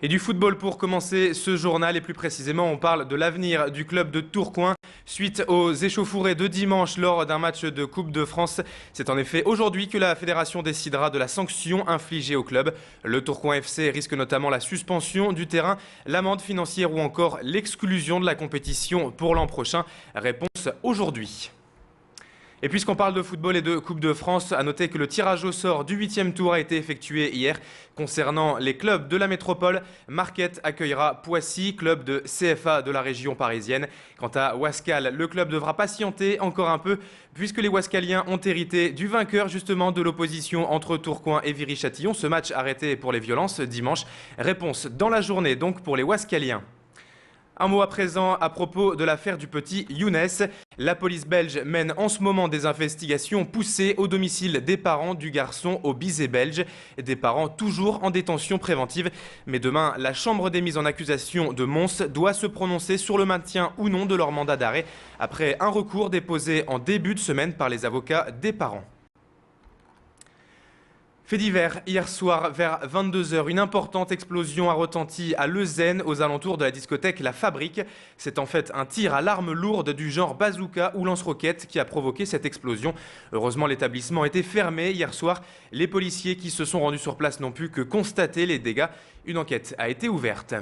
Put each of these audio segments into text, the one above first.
Et du football pour commencer ce journal et plus précisément on parle de l'avenir du club de Tourcoing suite aux échauffourées de dimanche lors d'un match de Coupe de France. C'est en effet aujourd'hui que la fédération décidera de la sanction infligée au club. Le Tourcoing FC risque notamment la suspension du terrain, l'amende financière ou encore l'exclusion de la compétition pour l'an prochain. Réponse aujourd'hui. Et puisqu'on parle de football et de Coupe de France, à noter que le tirage au sort du 8e tour a été effectué hier. Concernant les clubs de la métropole, Marquette accueillera Poissy, club de CFA de la région parisienne. Quant à Wascal, le club devra patienter encore un peu puisque les Wascaliens ont hérité du vainqueur justement de l'opposition entre Tourcoing et Viry-Châtillon. Ce match arrêté pour les violences dimanche. Réponse dans la journée donc pour les Wascaliens. Un mot à présent à propos de l'affaire du petit Younes. La police belge mène en ce moment des investigations poussées au domicile des parents du garçon au Bizet belge. Des parents toujours en détention préventive. Mais demain, la chambre des mises en accusation de Mons doit se prononcer sur le maintien ou non de leur mandat d'arrêt après un recours déposé en début de semaine par les avocats des parents. Fait divers, hier soir vers 22h, une importante explosion a retenti à Leuzen aux alentours de la discothèque La Fabrique. C'est en fait un tir à l'arme lourde du genre bazooka ou lance-roquette qui a provoqué cette explosion. Heureusement, l'établissement était fermé hier soir. Les policiers qui se sont rendus sur place n'ont pu que constater les dégâts. Une enquête a été ouverte.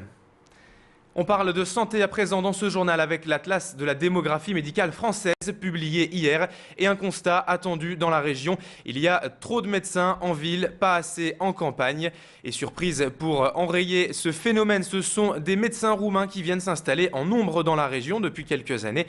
On parle de santé à présent dans ce journal avec l'Atlas de la démographie médicale française publié hier et un constat attendu dans la région. Il y a trop de médecins en ville, pas assez en campagne. Et surprise pour enrayer ce phénomène, ce sont des médecins roumains qui viennent s'installer en nombre dans la région depuis quelques années.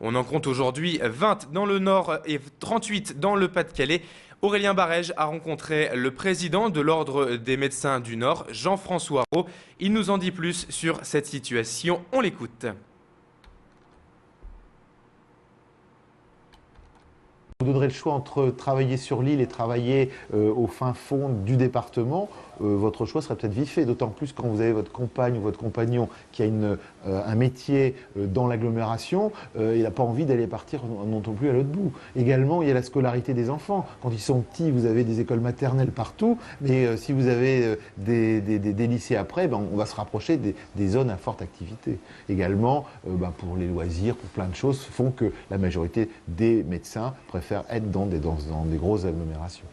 On en compte aujourd'hui 20 dans le Nord et 38 dans le Pas-de-Calais. Aurélien Barège a rencontré le président de l'Ordre des médecins du Nord, Jean-François Roux. Il nous en dit plus sur cette situation. On l'écoute. Vous donnerez le choix entre travailler sur l'île et travailler au fin fond du département. Votre choix serait peut-être vite fait, d'autant plus quand vous avez votre compagne ou votre compagnon qui a un métier dans l'agglomération, il n'a pas envie d'aller partir non plus à l'autre bout. Également, il y a la scolarité des enfants. Quand ils sont petits, vous avez des écoles maternelles partout, mais si vous avez des lycées après, on va se rapprocher des zones à forte activité. Également, pour les loisirs, pour plein de choses, font que la majorité des médecins préfèrent être dans des grosses agglomérations.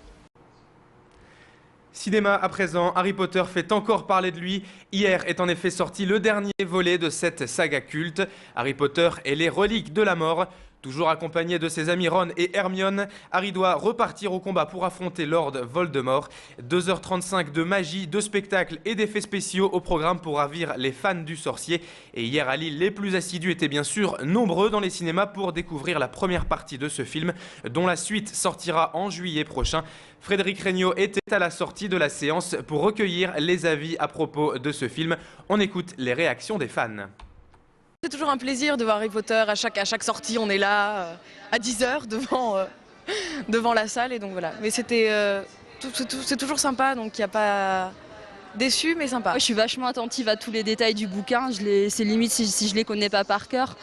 Cinéma à présent, Harry Potter fait encore parler de lui. Hier est en effet sorti le dernier volet de cette saga culte. Harry Potter et les reliques de la mort. Toujours accompagné de ses amis Ron et Hermione, Harry doit repartir au combat pour affronter Lord Voldemort. 2h35 de magie, de spectacles et d'effets spéciaux au programme pour ravir les fans du sorcier. Et hier à Lille, les plus assidus étaient bien sûr nombreux dans les cinémas pour découvrir la première partie de ce film, dont la suite sortira en juillet prochain. Frédéric Regnault était à la sortie de la séance pour recueillir les avis à propos de ce film. On écoute les réactions des fans. C'est toujours un plaisir de voir Harry Potter, à chaque sortie on est là à 10h devant la salle et donc voilà. Mais c'est toujours sympa, donc il n'y a pas déçu mais sympa. Je suis vachement attentive à tous les détails du bouquin, c'est limite si je les connais pas par cœur.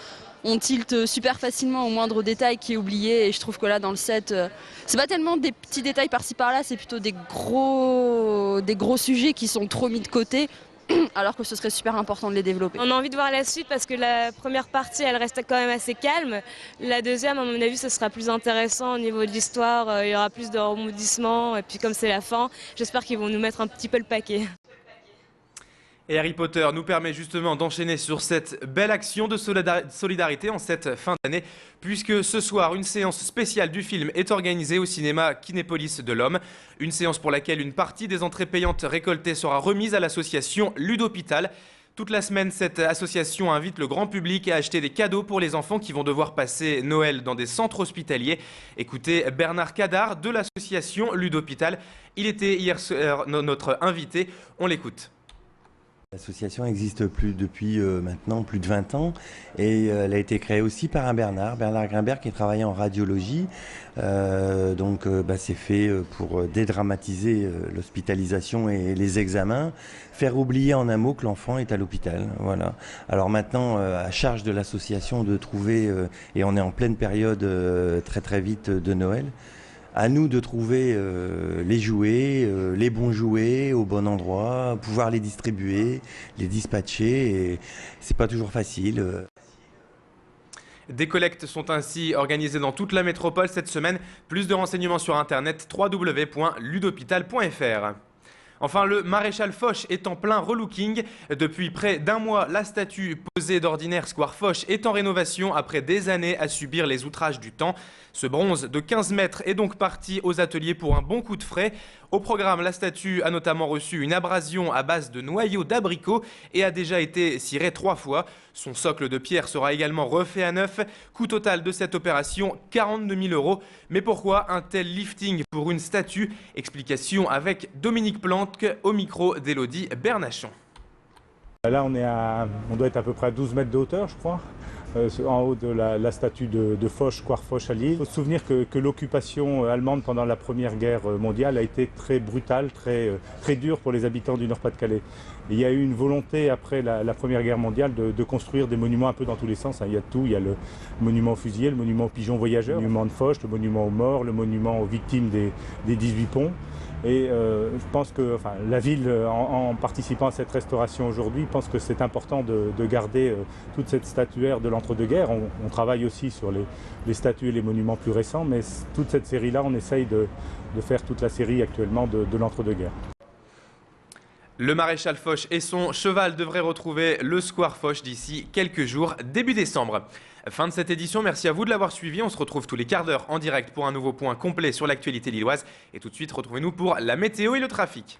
On tilte super facilement au moindre détail qui est oublié et je trouve que là dans le set, c'est pas tellement des petits détails par-ci par-là, c'est plutôt des gros sujets qui sont trop mis de côté. Alors que ce serait super important de les développer. On a envie de voir la suite parce que la première partie elle reste quand même assez calme. La deuxième à mon avis ce sera plus intéressant au niveau de l'histoire, il y aura plus de rebondissements et puis comme c'est la fin, j'espère qu'ils vont nous mettre un petit peu le paquet. Et Harry Potter nous permet justement d'enchaîner sur cette belle action de solidarité en cette fin d'année, puisque ce soir, une séance spéciale du film est organisée au cinéma Kinépolis de l'Homme. Une séance pour laquelle une partie des entrées payantes récoltées sera remise à l'association Ludhôpital. Toute la semaine, cette association invite le grand public à acheter des cadeaux pour les enfants qui vont devoir passer Noël dans des centres hospitaliers. Écoutez Bernard Cadard de l'association Ludhôpital. Il était hier notre invité. On l'écoute. L'association existe depuis maintenant plus de 20 ans et elle a été créée aussi par un Bernard Grimbert qui travaillait en radiologie. C'est fait pour dédramatiser l'hospitalisation et les examens, faire oublier en un mot que l'enfant est à l'hôpital. Voilà. Alors maintenant, à charge de l'association de trouver, et on est en pleine période très très vite de Noël, À nous de trouver les jouets, les bons jouets au bon endroit, pouvoir les distribuer, les dispatcher. Et c'est pas toujours facile. Des collectes sont ainsi organisées dans toute la métropole cette semaine. Plus de renseignements sur internet www.ludopital.fr. Enfin, le maréchal Foch est en plein relooking. Depuis près d'un mois, la statue posée d'ordinaire Square Foch est en rénovation après des années à subir les outrages du temps. Ce bronze de 15 mètres est donc parti aux ateliers pour un bon coup de frais. Au programme, la statue a notamment reçu une abrasion à base de noyaux d'abricot et a déjà été cirée 3 fois. Son socle de pierre sera également refait à neuf. Coût total de cette opération, 42 000 €. Mais pourquoi un tel lifting pour une statue? Explication avec Dominique Planck au micro d'Élodie Bernachon. Là, on doit être à peu près à 12 mètres de hauteur, je crois, en haut de la statue de Foch, Square Foch à Lille. Il faut se souvenir que l'occupation allemande pendant la Première Guerre mondiale a été très brutale, très dure pour les habitants du Nord-Pas-de-Calais. Il y a eu une volonté après la Première Guerre mondiale de construire des monuments un peu dans tous les sens. Il y a tout, il y a le monument aux fusillés, le monument aux pigeons voyageurs, le monument de Foch, le monument aux morts, le monument aux victimes des 18 ponts. Et je pense que la ville, en participant à cette restauration aujourd'hui, pense que c'est important de garder toute cette statuaire de l'entre-deux-guerres. On travaille aussi sur les statues et les monuments plus récents, mais toute cette série-là, on essaye de faire toute la série actuellement de l'entre-deux-guerres. Le maréchal Foch et son cheval devraient retrouver le Square Foch d'ici quelques jours, début décembre. Fin de cette édition, merci à vous de l'avoir suivi. On se retrouve tous les quarts d'heure en direct pour un nouveau point complet sur l'actualité lilloise. Et tout de suite, retrouvez-nous pour la météo et le trafic.